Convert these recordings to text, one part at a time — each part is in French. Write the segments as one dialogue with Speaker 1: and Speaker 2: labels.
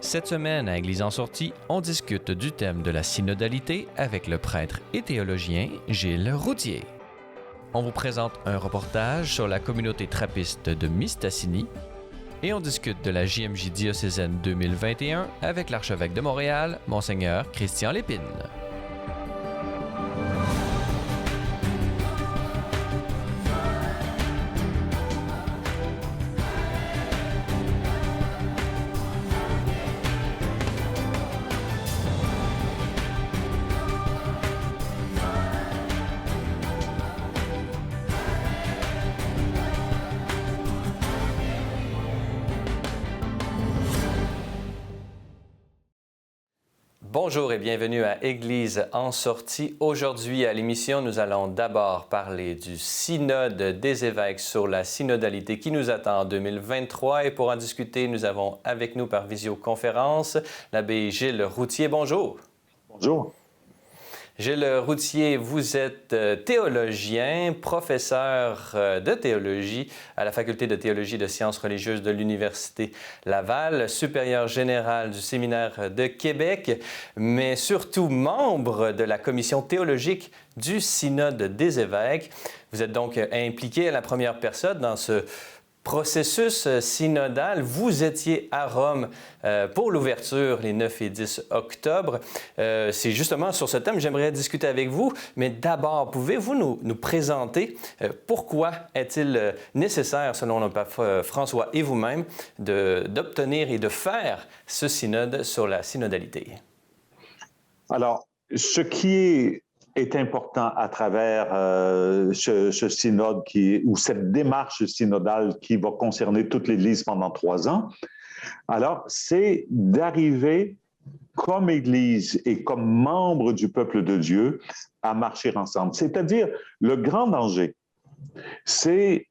Speaker 1: Cette semaine, à Église en sortie, on discute du thème de la synodalité avec le prêtre et théologien Gilles Routhier. On vous présente un reportage sur la communauté trappiste de Mistassini et on discute de la JMJ diocésaine 2021 avec l'archevêque de Montréal, Monseigneur Christian Lépine. Bonjour et bienvenue à Église en sortie. Aujourd'hui à l'émission, nous allons d'abord parler du synode des évêques sur la synodalité qui nous attend en 2023. Et pour en discuter, nous avons avec nous par visioconférence l'abbé Gilles Routhier. Bonjour.
Speaker 2: Bonjour.
Speaker 1: Gilles Routhier, vous êtes théologien, professeur de théologie à la Faculté de théologie et de sciences religieuses de l'Université Laval, supérieur général du Séminaire de Québec, mais surtout membre de la commission théologique du Synode des évêques. Vous êtes donc impliqué à la première personne dans ce processus synodal. Vous étiez à Rome pour l'ouverture les 9 et 10 octobre. C'est justement sur ce thème que j'aimerais discuter avec vous. Mais d'abord, pouvez-vous nous présenter pourquoi est-il nécessaire, selon le pape François et vous-même, d'obtenir et de faire ce synode sur la synodalité?
Speaker 2: Alors, ce qui est important à travers ce synode ou cette démarche synodale qui va concerner toute l'Église pendant 3 ans, alors c'est d'arriver comme Église et comme membre du peuple de Dieu à marcher ensemble. C'est-à-dire, le grand danger, c'est,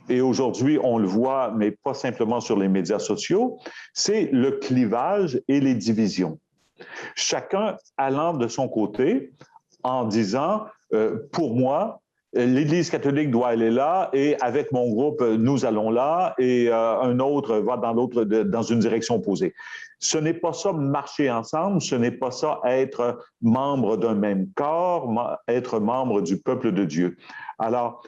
Speaker 2: et aujourd'hui on le voit, mais pas simplement sur les médias sociaux, c'est le clivage et les divisions. Chacun allant de son côté, en disant, pour moi, l'Église catholique doit aller là et avec mon groupe, nous allons là et un autre va dans une direction opposée. Ce n'est pas ça marcher ensemble, ce n'est pas ça être membre d'un même corps, être membre du peuple de Dieu. Alors,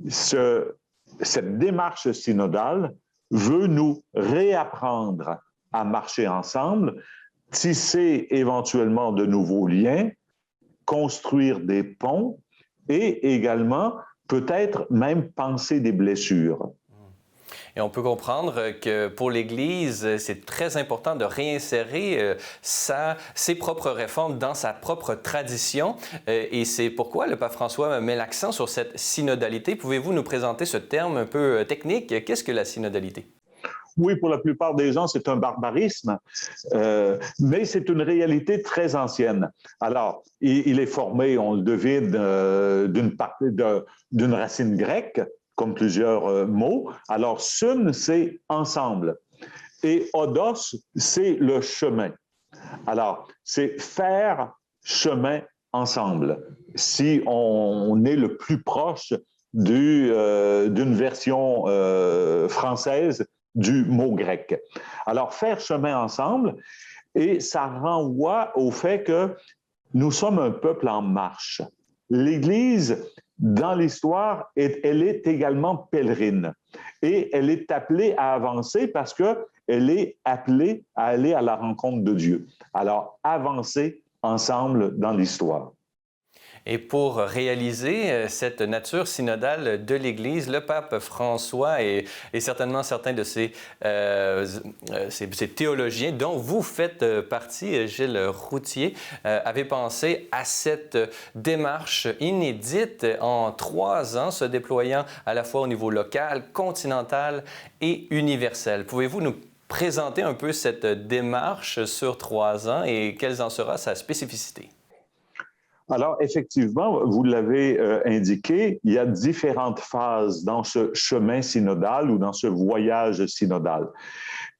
Speaker 2: cette démarche synodale veut nous réapprendre à marcher ensemble, tisser éventuellement de nouveaux liens, construire des ponts et également peut-être même penser des blessures.
Speaker 1: Et on peut comprendre que pour l'Église, c'est très important de réinsérer ses propres réformes dans sa propre tradition. Et c'est pourquoi le pape François met l'accent sur cette synodalité. Pouvez-vous nous présenter ce terme un peu technique? Qu'est-ce que la synodalité?
Speaker 2: Oui, pour la plupart des gens, c'est un barbarisme, mais c'est une réalité très ancienne. Alors, il est formé, on le devine, d'une racine grecque, comme plusieurs mots. Alors, sun, c'est ensemble. Et odos, c'est le chemin. Alors, c'est faire chemin ensemble. Si on est le plus proche d'une version française du mot grec. Alors, faire chemin ensemble, et ça renvoie au fait que nous sommes un peuple en marche. L'Église, dans l'histoire, elle est également pèlerine et elle est appelée à avancer parce qu'elle est appelée à aller à la rencontre de Dieu. Alors, avancer ensemble dans l'histoire.
Speaker 1: Et pour réaliser cette nature synodale de l'Église, le pape François et certainement certains de ces théologiens dont vous faites partie, Gilles Routhier, avaient pensé à cette démarche inédite en 3 ans, se déployant à la fois au niveau local, continental et universel. Pouvez-vous nous présenter un peu cette démarche sur 3 ans et quelle en sera sa spécificité?
Speaker 2: Alors, effectivement, vous l'avez indiqué, il y a différentes phases dans ce chemin synodal ou dans ce voyage synodal.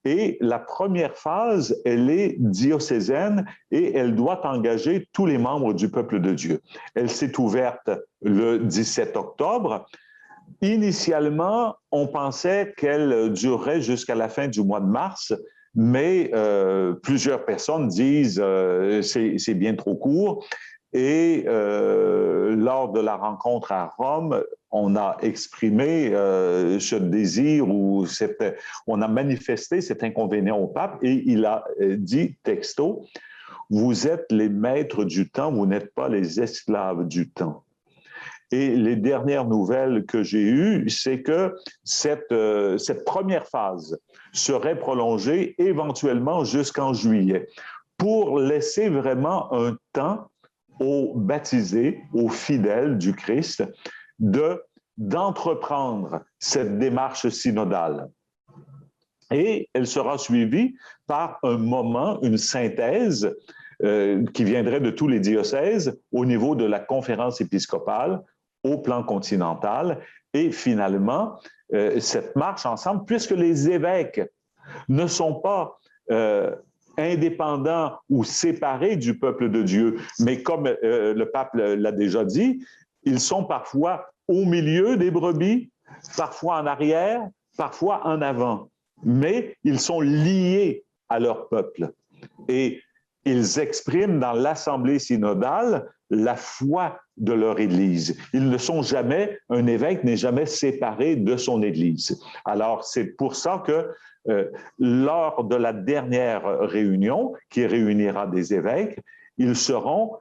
Speaker 2: Et la première phase, elle est diocésaine et elle doit engager tous les membres du peuple de Dieu. Elle s'est ouverte le 17 octobre. Initialement, on pensait qu'elle durerait jusqu'à la fin du mois de mars, mais plusieurs personnes disent c'est bien trop court. Et lors de la rencontre à Rome, on a exprimé ce désir ou on a manifesté cet inconvénient au pape et il a dit texto, vous êtes les maîtres du temps, vous n'êtes pas les esclaves du temps. Et les dernières nouvelles que j'ai eues, c'est que cette première phase serait prolongée éventuellement jusqu'en juillet pour laisser vraiment un temps aux baptisés, aux fidèles du Christ, d'entreprendre cette démarche synodale. Et elle sera suivie par un moment, une synthèse qui viendrait de tous les diocèses au niveau de la conférence épiscopale au plan continental et finalement cette marche ensemble, puisque les évêques ne sont pas indépendants ou séparés du peuple de Dieu, mais comme le pape l'a déjà dit, ils sont parfois au milieu des brebis, parfois en arrière, parfois en avant, mais ils sont liés à leur peuple. Et ils expriment dans l'assemblée synodale la foi de leur Église. Ils ne sont jamais, un évêque n'est jamais séparé de son Église. Alors, c'est pour ça que lors de la dernière réunion qui réunira des évêques, ils seront,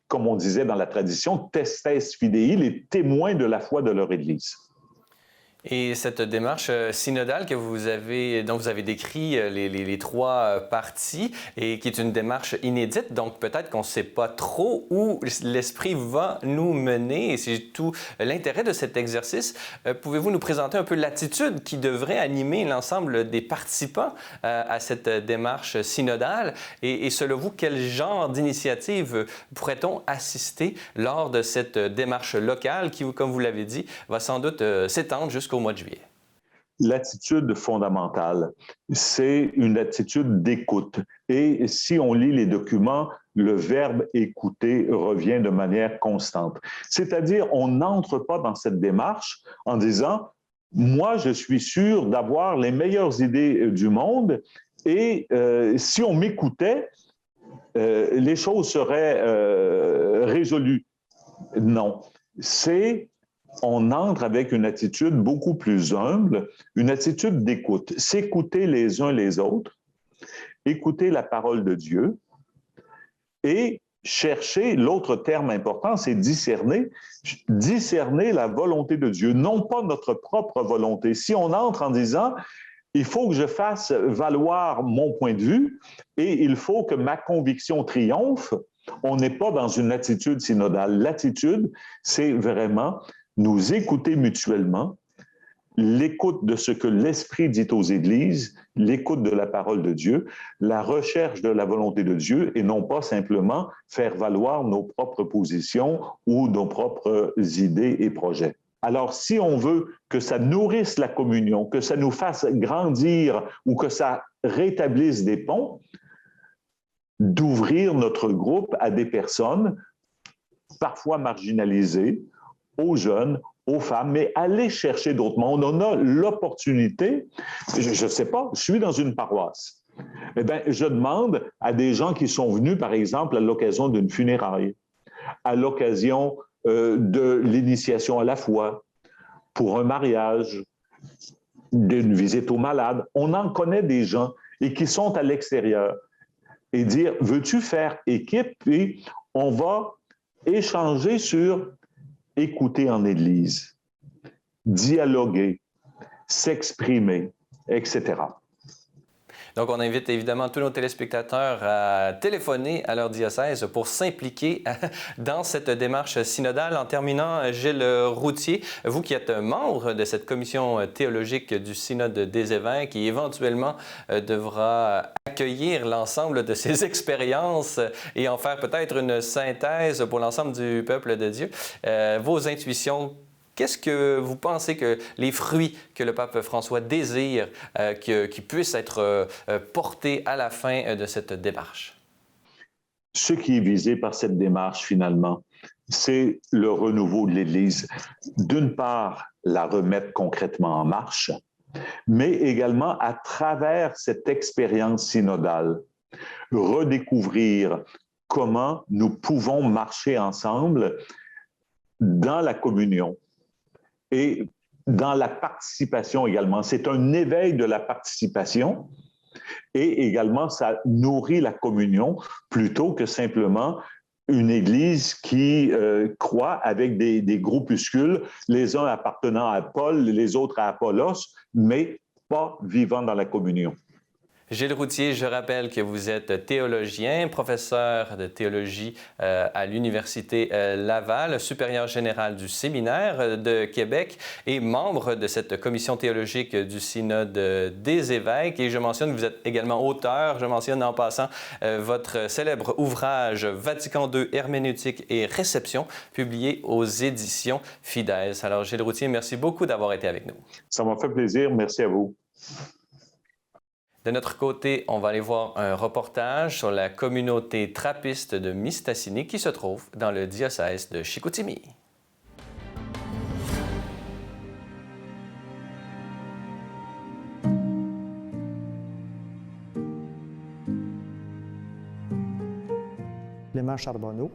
Speaker 2: comme on disait dans la tradition, testes fidei, les témoins de la foi de leur Église.
Speaker 1: Et cette démarche synodale dont vous avez décrit les trois parties et qui est une démarche inédite, donc peut-être qu'on ne sait pas trop où l'Esprit va nous mener et c'est tout l'intérêt de cet exercice. Pouvez-vous nous présenter un peu l'attitude qui devrait animer l'ensemble des participants à cette démarche synodale et selon vous, quel genre d'initiative pourrait-on assister lors de cette démarche locale qui, comme vous l'avez dit, va sans doute s'étendre jusqu'au mois de juillet?
Speaker 2: L'attitude fondamentale, c'est une attitude d'écoute. Et si on lit les documents, le verbe écouter revient de manière constante. C'est-à-dire, on n'entre pas dans cette démarche en disant « moi, je suis sûr d'avoir les meilleures idées du monde et si on m'écoutait, les choses seraient résolues. » Non, on entre avec une attitude beaucoup plus humble, une attitude d'écoute. S'écouter les uns les autres, écouter la parole de Dieu et chercher, l'autre terme important, c'est discerner la volonté de Dieu, non pas notre propre volonté. Si on entre en disant « il faut que je fasse valoir mon point de vue et il faut que ma conviction triomphe », on n'est pas dans une attitude synodale. L'attitude, c'est vraiment nous écouter mutuellement, l'écoute de ce que l'Esprit dit aux Églises, l'écoute de la parole de Dieu, la recherche de la volonté de Dieu et non pas simplement faire valoir nos propres positions ou nos propres idées et projets. Alors, si on veut que ça nourrisse la communion, que ça nous fasse grandir ou que ça rétablisse des ponts, d'ouvrir notre groupe à des personnes parfois marginalisées, aux jeunes, aux femmes, mais aller chercher d'autres mondes. On a l'opportunité, je ne sais pas, je suis dans une paroisse. Eh bien, je demande à des gens qui sont venus, par exemple, à l'occasion d'une funéraille, à l'occasion de l'initiation à la foi, pour un mariage, d'une visite aux malades. On en connaît des gens et qui sont à l'extérieur. Et dire, veux-tu faire équipe? Et on va échanger sur écouter en Église, dialoguer, s'exprimer, etc.
Speaker 1: Donc, on invite évidemment tous nos téléspectateurs à téléphoner à leur diocèse pour s'impliquer dans cette démarche synodale. En terminant, Gilles Routhier, vous qui êtes membre de cette commission théologique du Synode des évêques qui éventuellement devra accueillir l'ensemble de ces expériences et en faire peut-être une synthèse pour l'ensemble du peuple de Dieu, vos intuitions, qu'est-ce que vous pensez que les fruits que le pape François désire qui puissent être portés à la fin de cette démarche?
Speaker 2: Ce qui est visé par cette démarche, finalement, c'est le renouveau de l'Église. D'une part, la remettre concrètement en marche, mais également à travers cette expérience synodale, redécouvrir comment nous pouvons marcher ensemble dans la communion et dans la participation également. C'est un éveil de la participation et également ça nourrit la communion plutôt que simplement une Église qui croit avec des groupuscules, les uns appartenant à Paul, les autres à Apollos, mais pas vivant dans la communion.
Speaker 1: Gilles Routhier, je rappelle que vous êtes théologien, professeur de théologie à l'Université Laval, supérieur général du séminaire de Québec et membre de cette commission théologique du Synode des évêques. Et je mentionne que vous êtes également auteur, je mentionne en passant votre célèbre ouvrage Vatican II, Herméneutique et Réception, publié aux éditions Fides. Alors Gilles Routhier, merci beaucoup d'avoir été avec nous.
Speaker 2: Ça m'a fait plaisir, merci à vous.
Speaker 1: De notre côté, on va aller voir un reportage sur la communauté trappiste de Mistassini qui se trouve dans le diocèse de Chicoutimi.
Speaker 3: Clément Charbonneau.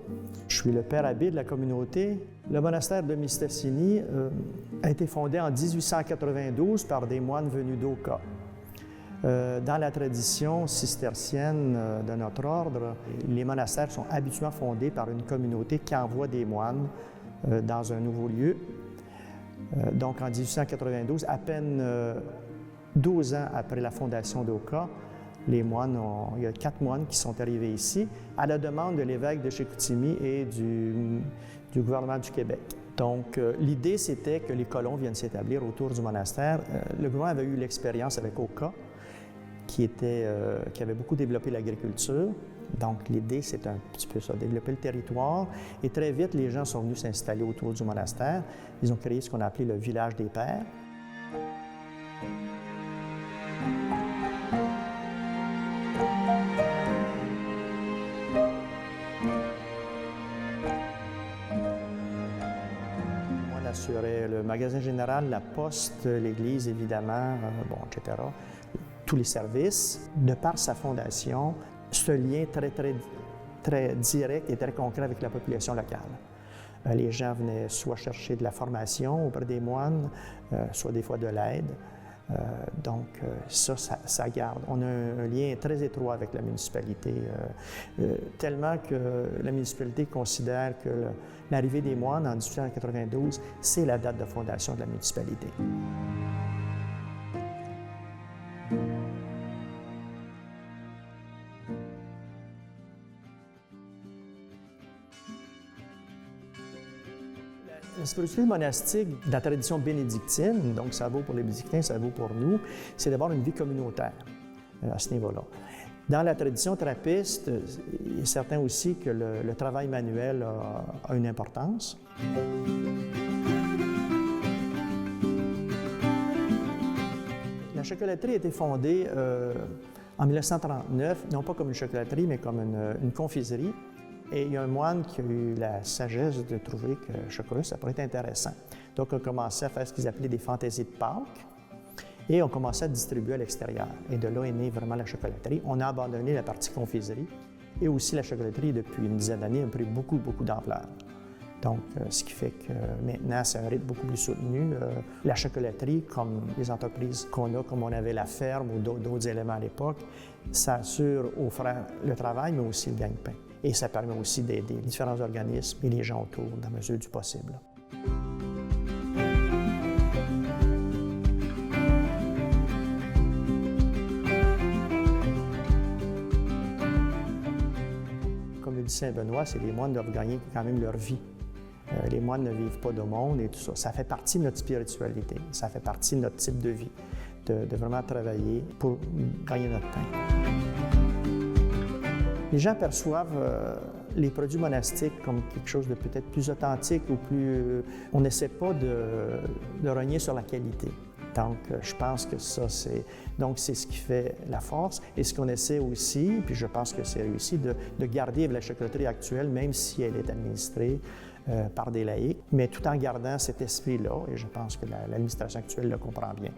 Speaker 3: Je suis le père abbé de la communauté. Le monastère de Mistassini a été fondé en 1892 par des moines venus d'Oka. Dans la tradition cistercienne de notre ordre, les monastères sont habituellement fondés par une communauté qui envoie des moines dans un nouveau lieu. Donc en 1892, à peine 12 ans après la fondation d'Oka, il y a 4 moines qui sont arrivés ici à la demande de l'évêque de Chicoutimi et du gouvernement du Québec. Donc, l'idée, c'était que les colons viennent s'établir autour du monastère. Le gouvernement avait eu l'expérience avec Oka, qui avait beaucoup développé l'agriculture. Donc, l'idée, c'est un petit peu ça, développer le territoire. Et très vite, les gens sont venus s'installer autour du monastère. Ils ont créé ce qu'on a appelé le village des pères. On assurait le magasin général, la poste, l'église, évidemment, etc. Tous les services. De par sa fondation, ce lien très direct et très concret avec la population locale. Les gens venaient soit chercher de la formation auprès des moines, soit des fois de l'aide. Donc, ça garde. On a un lien très étroit avec la municipalité, tellement que la municipalité considère que l'arrivée des moines en 1892, c'est la date de fondation de la municipalité. La spiritualité monastique de la tradition bénédictine, donc ça vaut pour les bénédictins, ça vaut pour nous, c'est d'avoir une vie communautaire à ce niveau-là. Dans la tradition trappiste, il est certain aussi que le travail manuel a une importance. La chocolaterie a été fondée en 1939, non pas comme une chocolaterie, mais comme une confiserie. Et il y a un moine qui a eu la sagesse de trouver que le chocolat, ça pourrait être intéressant. Donc, on a commencé à faire ce qu'ils appelaient des fantaisies de Pâques et on commençait à distribuer à l'extérieur. Et de là est née vraiment la chocolaterie. On a abandonné la partie confiserie et aussi la chocolaterie, depuis une dizaine d'années, a pris beaucoup d'ampleur. Donc, ce qui fait que maintenant, c'est un rythme beaucoup plus soutenu. La chocolaterie, comme les entreprises qu'on a, comme on avait la ferme ou d'autres éléments à l'époque, ça assure aux frères le travail, mais aussi le gagne-pain. Et ça permet aussi d'aider les différents organismes et les gens autour, dans la mesure du possible. Comme le dit Saint Benoît, c'est les moines doivent gagner quand même leur vie. Les moines ne vivent pas de monde et tout ça. Ça fait partie de notre spiritualité, ça fait partie de notre type de vie, de vraiment travailler pour gagner notre pain. Les gens perçoivent les produits monastiques comme quelque chose de peut-être plus authentique ou plus... On n'essaie pas de rogner sur la qualité. Donc, je pense que ça, c'est ce qui fait la force. Et ce qu'on essaie aussi, puis je pense que c'est réussi, de garder la chocolaterie actuelle, même si elle est administrée par des laïcs, mais tout en gardant cet esprit-là, et je pense que l'administration actuelle le comprend bien.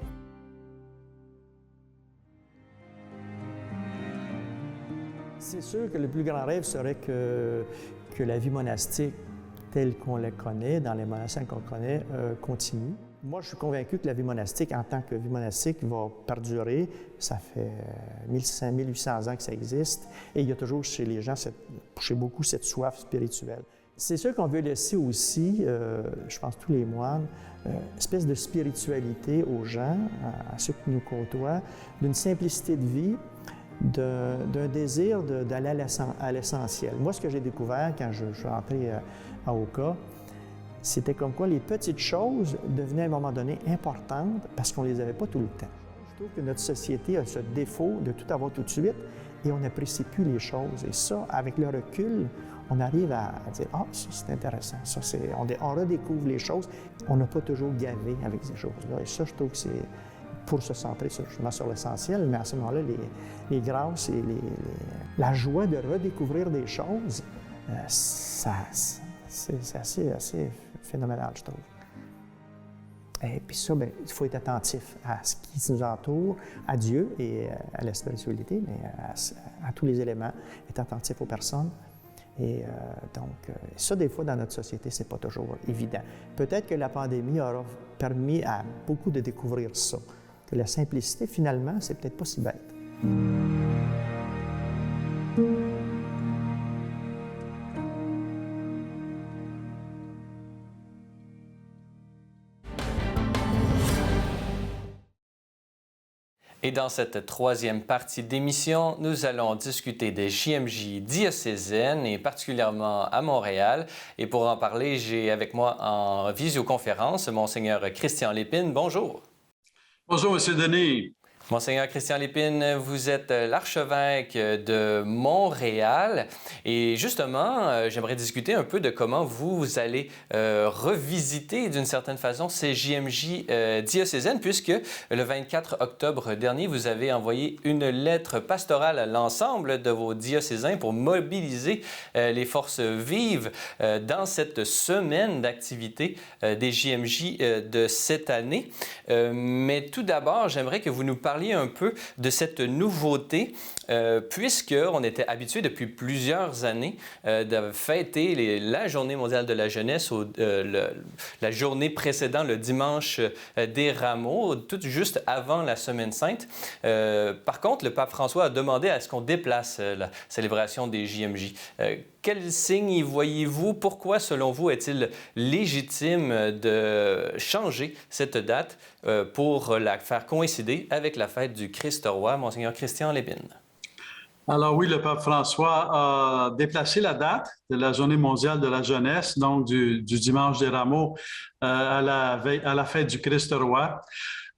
Speaker 3: C'est sûr que le plus grand rêve serait que la vie monastique telle qu'on la connaît, dans les monastères qu'on connaît, continue. Moi, je suis convaincu que la vie monastique, en tant que vie monastique, va perdurer. Ça fait 1600, 1800 ans que ça existe. Et il y a toujours chez les gens, chez beaucoup, cette soif spirituelle. C'est sûr qu'on veut laisser aussi, je pense tous les moines, une espèce de spiritualité aux gens, à ceux qui nous côtoient, d'une simplicité de vie, d'un désir d'aller à l'essentiel. Moi, ce que j'ai découvert quand je suis entré à Oka, c'était comme quoi les petites choses devenaient à un moment donné importantes parce qu'on ne les avait pas tout le temps. Je trouve que notre société a ce défaut de tout avoir tout de suite et on n'apprécie plus les choses. Et ça, avec le recul, on arrive à dire « Ah, ça c'est intéressant, on redécouvre les choses. » On n'a pas toujours gavé avec ces choses-là. Et ça, je trouve que c'est pour se centrer justement sur l'essentiel, mais à ce moment-là, les grâces et la joie de redécouvrir des choses, c'est assez phénoménal, je trouve. Et puis ça, bien, il faut être attentif à ce qui nous entoure, à Dieu et à la spiritualité, mais à tous les éléments, être attentif aux personnes. Et donc, ça, des fois, dans notre société, c'est pas toujours évident. Peut-être que la pandémie aura permis à beaucoup de découvrir ça, que la simplicité, finalement, c'est peut-être pas si bête.
Speaker 1: Et dans cette troisième partie d'émission, nous allons discuter des JMJ diocésaines et particulièrement à Montréal. Et pour en parler, j'ai avec moi en visioconférence Monseigneur Christian Lépine. Bonjour.
Speaker 4: Bonjour, M. Denis.
Speaker 1: Monseigneur Christian Lépine, vous êtes l'archevêque de Montréal et justement, j'aimerais discuter un peu de comment vous allez revisiter d'une certaine façon ces JMJ diocésaines puisque le 24 octobre dernier, vous avez envoyé une lettre pastorale à l'ensemble de vos diocésains pour mobiliser les forces vives dans cette semaine d'activité des JMJ de cette année. Mais tout d'abord, j'aimerais que vous nous parliez un peu de cette nouveauté, puisqu'on était habitué depuis plusieurs années de fêter la Journée mondiale de la jeunesse, la journée précédant le dimanche des Rameaux, tout juste avant la Semaine sainte. Par contre, le pape François a demandé à ce qu'on déplace la célébration des JMJ. Quels signes y voyez-vous? Pourquoi, selon vous, est-il légitime de changer cette date pour la faire coïncider avec la fête du Christ-Roi, Monseigneur Christian Lépine?
Speaker 4: Alors oui, le pape François a déplacé la date de la Journée mondiale de la jeunesse, donc du dimanche des Rameaux à la fête du Christ-Roi.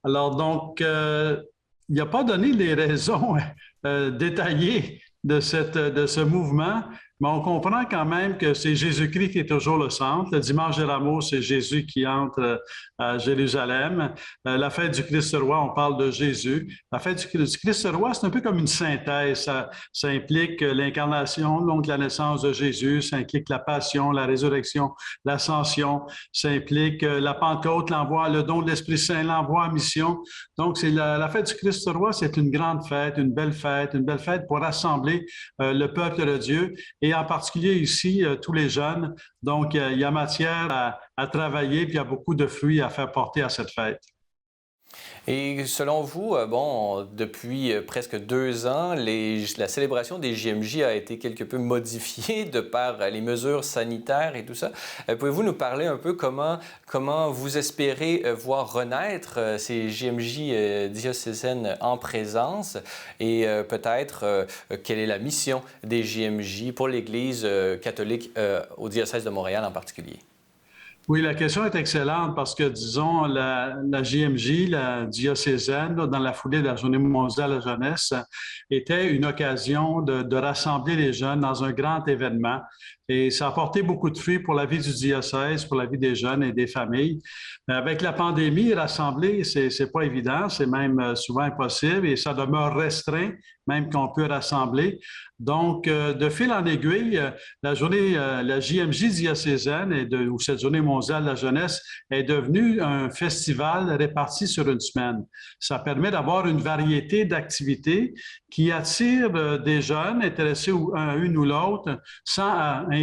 Speaker 4: Alors donc, il n'a pas donné les raisons détaillées de ce mouvement, mais on comprend quand même que c'est Jésus-Christ qui est toujours le centre. Le dimanche des Rameaux, c'est Jésus qui entre à Jérusalem. La fête du Christ-Roi, on parle de Jésus. La fête du Christ-Roi, c'est un peu comme une synthèse. Ça implique l'incarnation, donc la naissance de Jésus. Ça implique la passion, la résurrection, l'ascension. Ça implique la Pentecôte, le don de l'Esprit Saint, l'envoi en mission. Donc, la fête du Christ-Roi, c'est une grande fête, une belle fête pour rassembler le peuple de Dieu. Et en particulier ici, tous les jeunes. Donc, il y a matière à travailler, puis il y a beaucoup de fruits à faire porter à cette fête.
Speaker 1: Et selon vous, depuis presque 2 ans, la célébration des JMJ a été quelque peu modifiée de par les mesures sanitaires et tout ça. Pouvez-vous nous parler un peu comment vous espérez voir renaître ces JMJ diocésaines en présence et peut-être quelle est la mission des JMJ pour l'Église catholique au diocèse de Montréal en particulier?
Speaker 4: Oui, la question est excellente parce que, disons, la JMJ, la diocésaine, dans la foulée de la Journée mondiale de la jeunesse, était une occasion de rassembler les jeunes dans un grand événement. Et ça a apporté beaucoup de fruits pour la vie du diocèse, pour la vie des jeunes et des familles. Mais avec la pandémie, rassembler, c'est pas évident, c'est même souvent impossible et ça demeure restreint, même qu'on peut rassembler. Donc, de fil en aiguille, la JMJ diocésaine ou cette Journée mondiale mondiale de la jeunesse est devenu un festival réparti sur une semaine. Ça permet d'avoir une variété d'activités qui attirent des jeunes intéressés à une ou l'autre sans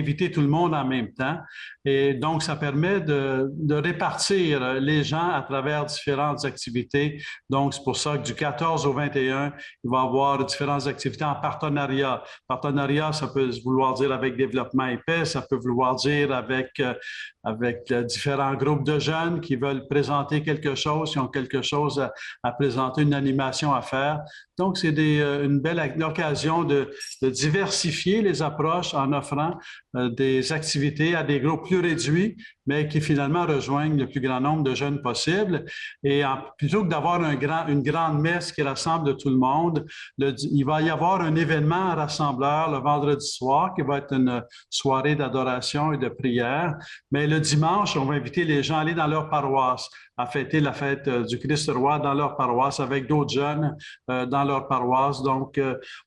Speaker 4: inviter tout le monde en même temps. Et donc, ça permet de répartir les gens à travers différentes activités. Donc, c'est pour ça que du 14 au 21, il va y avoir différentes activités en partenariat. Partenariat, ça peut vouloir dire avec Développement et Paix, ça peut vouloir dire avec différents groupes de jeunes qui veulent présenter quelque chose, qui ont quelque chose à présenter, une animation à faire. Donc, c'est une belle occasion de diversifier les approches en offrant des activités à des groupes plus réduits, mais qui finalement rejoignent le plus grand nombre de jeunes possible. Et plutôt que d'avoir une grande messe qui rassemble tout le monde, il va y avoir un événement rassembleur le vendredi soir qui va être une soirée d'adoration et de prière. Mais le dimanche, on va inviter les gens à aller dans leur paroisse, à fêter la fête du Christ roi dans leur paroisse avec d'autres jeunes dans leur paroisse. Donc,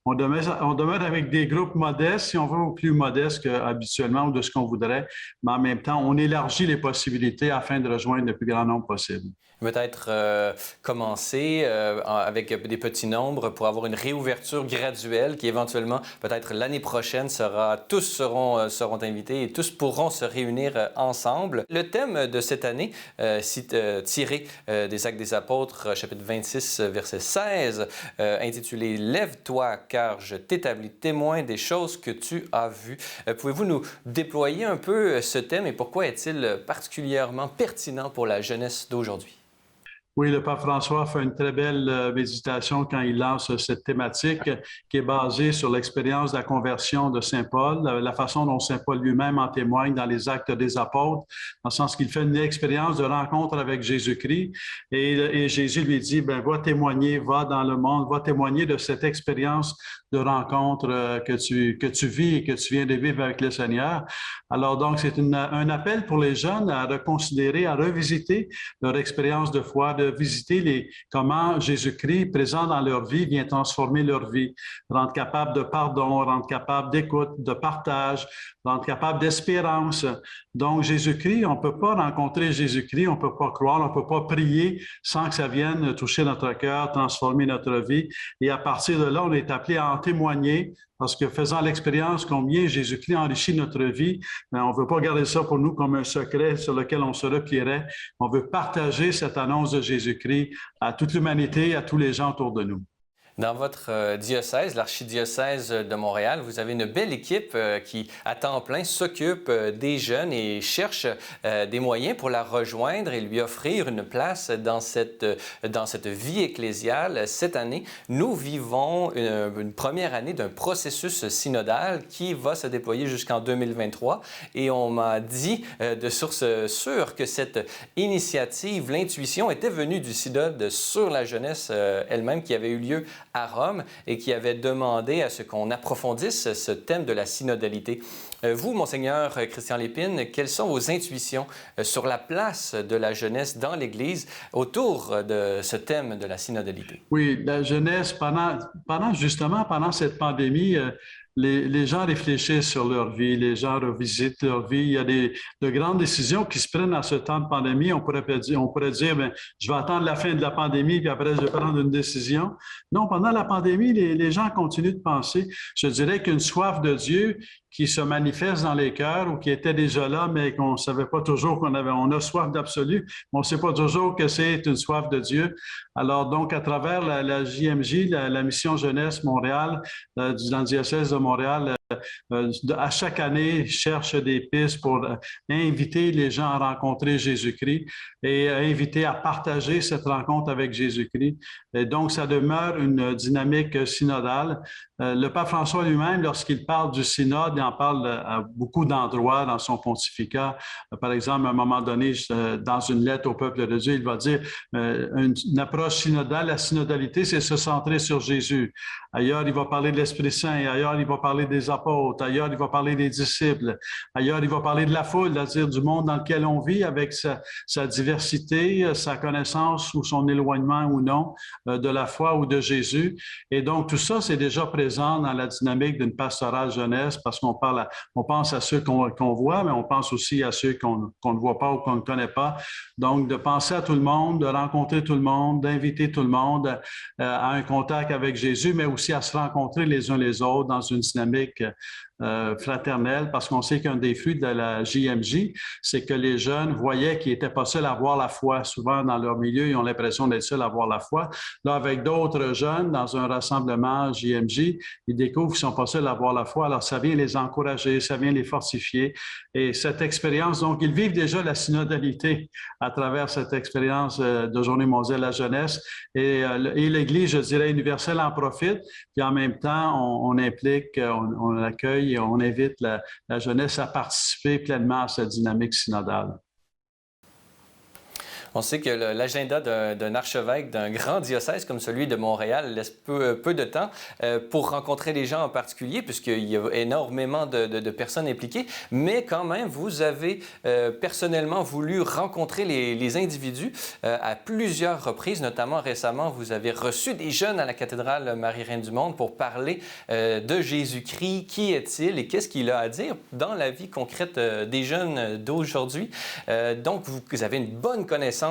Speaker 4: on demeure avec des groupes modestes, si on veut, ou plus modestes qu'habituellement ou de ce qu'on voudrait, mais en même temps, on élargit les possibilités afin de rejoindre le plus grand nombre possible.
Speaker 1: Peut-être commencer avec des petits nombres pour avoir une réouverture graduelle qui éventuellement, peut-être l'année prochaine, tous seront invités et tous pourront se réunir ensemble. Le thème de cette année, tiré des Actes des Apôtres, chapitre 26, verset 16, intitulé « Lève-toi, car je t'établis témoin des choses que tu as vues ». Pouvez-vous nous déployer un peu ce thème et pourquoi est-il particulièrement pertinent pour la jeunesse d'aujourd'hui?
Speaker 4: Oui, le pape François fait une très belle méditation quand il lance cette thématique qui est basée sur l'expérience de la conversion de Saint Paul, la façon dont Saint Paul lui-même en témoigne dans les Actes des Apôtres, dans le sens qu'il fait une expérience de rencontre avec Jésus-Christ et Jésus lui dit, va témoigner, va dans le monde, va témoigner de cette expérience de rencontre que tu vis et que tu viens de vivre avec le Seigneur. Alors donc, c'est un appel pour les jeunes à reconsidérer, à revisiter leur expérience de foi, de visiter comment Jésus-Christ, présent dans leur vie, vient transformer leur vie, rendre capable de pardon, rendre capable d'écoute, de partage, rendre capable d'espérance. Donc, Jésus-Christ, on ne peut pas rencontrer Jésus-Christ, on ne peut pas croire, on ne peut pas prier sans que ça vienne toucher notre cœur, transformer notre vie. Et à partir de là, on est appelé à en témoigner parce que faisant l'expérience combien Jésus-Christ enrichit notre vie, on ne veut pas garder ça pour nous comme un secret sur lequel on se replierait. On veut partager cette annonce de Jésus-Christ à toute l'humanité, à tous les gens autour de nous.
Speaker 1: Dans votre diocèse, l'archidiocèse de Montréal, vous avez une belle équipe qui, à temps plein, s'occupe des jeunes et cherche des moyens pour la rejoindre et lui offrir une place dans cette vie ecclésiale. Cette année, nous vivons une première année d'un processus synodal qui va se déployer jusqu'en 2023. Et on m'a dit de source sûre que cette initiative, l'intuition, était venue du synode sur la jeunesse elle-même qui avait eu lieu à Rome et qui avait demandé à ce qu'on approfondisse ce thème de la synodalité. Vous, Monseigneur Christian Lépine, quelles sont vos intuitions sur la place de la jeunesse dans l'Église autour de ce thème de la synodalité? Oui, la jeunesse,
Speaker 4: pendant cette pandémie, les gens réfléchissent sur leur vie, les gens revisitent leur vie. Il y a de grandes décisions qui se prennent dans ce temps de pandémie. On pourrait dire, je vais attendre la fin de la pandémie, puis après, je vais prendre une décision. Non, pendant la pandémie, les gens continuent de penser. Je dirais qu'une soif de Dieu qui se manifeste dans les cœurs ou qui était déjà là, mais qu'on ne savait pas toujours on a soif d'absolu, mais on ne sait pas toujours que c'est une soif de Dieu. Alors donc, à travers la JMJ, la Mission Jeunesse Montréal, dans le diocèse de Montréal, à chaque année, cherche des pistes pour inviter les gens à rencontrer Jésus-Christ et inviter à partager cette rencontre avec Jésus-Christ. Et donc, ça demeure une dynamique synodale. Le pape François lui-même, lorsqu'il parle du synode, il en parle à beaucoup d'endroits dans son pontificat. Par exemple, à un moment donné, dans une lettre au peuple de Dieu, il va dire une approche synodale, la synodalité, c'est se centrer sur Jésus. Ailleurs, il va parler de l'Esprit Saint, et ailleurs, il va parler des apôtres. Ailleurs, il va parler des disciples. Ailleurs, il va parler de la foule, c'est-à-dire du monde dans lequel on vit avec sa diversité, sa connaissance ou son éloignement ou non de la foi ou de Jésus. Et donc, tout ça, c'est déjà présent dans la dynamique d'une pastorale jeunesse parce qu'on pense à ceux qu'on voit, mais on pense aussi à ceux qu'on ne voit pas ou qu'on ne connaît pas. Donc, de penser à tout le monde, de rencontrer tout le monde, d'inviter tout le monde à un contact avec Jésus, mais aussi à se rencontrer les uns les autres dans une dynamique fraternelle, parce qu'on sait qu'un des fruits de la JMJ, c'est que les jeunes voyaient qu'ils n'étaient pas seuls à avoir la foi. Souvent, dans leur milieu, ils ont l'impression d'être seuls à avoir la foi. Là, avec d'autres jeunes, dans un rassemblement JMJ, ils découvrent qu'ils ne sont pas seuls à avoir la foi. Alors, ça vient les encourager, ça vient les fortifier. Et cette expérience, donc, ils vivent déjà la synodalité à travers cette expérience de Journée mondiale de la jeunesse. Et l'Église, je dirais, universelle en profite. Puis en même temps, on implique, on accueille et on invite la jeunesse à participer pleinement à cette dynamique synodale.
Speaker 1: On sait que l'agenda d'un archevêque d'un grand diocèse comme celui de Montréal laisse peu de temps pour rencontrer les gens en particulier, puisqu'il y a énormément de personnes impliquées. Mais quand même, vous avez personnellement voulu rencontrer les individus à plusieurs reprises. Notamment récemment, vous avez reçu des jeunes à la cathédrale Marie-Reine du Monde pour parler de Jésus-Christ. Qui est-il et qu'est-ce qu'il a à dire dans la vie concrète des jeunes d'aujourd'hui? Donc, vous avez une bonne connaissance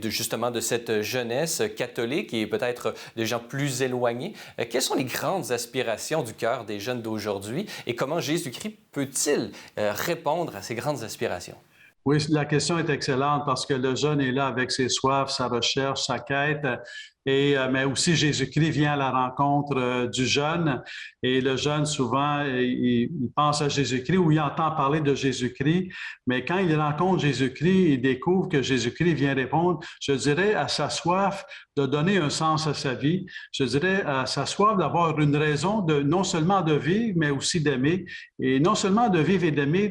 Speaker 1: justement de cette jeunesse catholique et peut-être des gens plus éloignés. Quelles sont les grandes aspirations du cœur des jeunes d'aujourd'hui et comment Jésus-Christ peut-il répondre à ces grandes aspirations?
Speaker 4: Oui, la question est excellente parce que le jeune est là avec ses soifs, sa recherche, sa quête. Mais aussi, Jésus-Christ vient à la rencontre du jeune. Et le jeune, souvent, il pense à Jésus-Christ ou il entend parler de Jésus-Christ. Mais quand il rencontre Jésus-Christ, il découvre que Jésus-Christ vient répondre, je dirais, à sa soif de donner un sens à sa vie. Je dirais, à sa soif d'avoir une raison non seulement de vivre, mais aussi d'aimer. Et non seulement de vivre et d'aimer,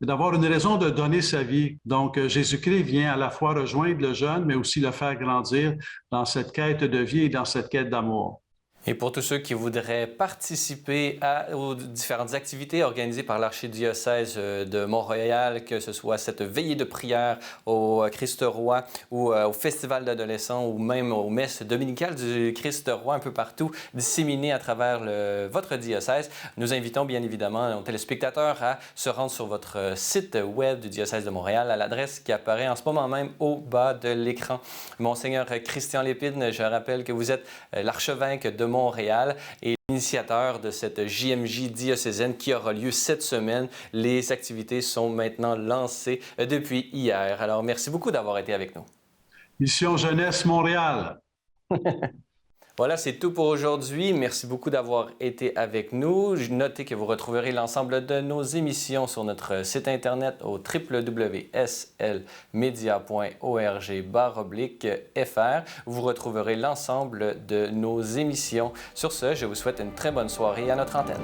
Speaker 4: mais d'avoir une raison de donner sa vie. Donc, Jésus-Christ vient à la fois rejoindre le jeune, mais aussi le faire grandir dans cette quête de vie et dans cette quête d'amour.
Speaker 1: Et pour tous ceux qui voudraient participer aux différentes activités organisées par l'archidiocèse de Montréal, que ce soit cette veillée de prière au Christ-Roi ou au festival d'adolescents ou même aux messes dominicales du Christ-Roi un peu partout disséminées à travers votre diocèse, nous invitons bien évidemment nos téléspectateurs à se rendre sur votre site web du diocèse de Montréal à l'adresse qui apparaît en ce moment même au bas de l'écran. Monseigneur Christian Lépine, je rappelle que vous êtes l'archevêque de Montréal et l'initiateur de cette JMJ diocésaine qui aura lieu cette semaine. Les activités sont maintenant lancées depuis hier. Alors, merci beaucoup d'avoir été avec nous.
Speaker 4: Mission Jeunesse Montréal.
Speaker 1: Voilà, c'est tout pour aujourd'hui. Merci beaucoup d'avoir été avec nous. Notez que vous retrouverez l'ensemble de nos émissions sur notre site Internet au www.slmedia.org/fr. Vous retrouverez l'ensemble de nos émissions. Sur ce, je vous souhaite une très bonne soirée à notre antenne.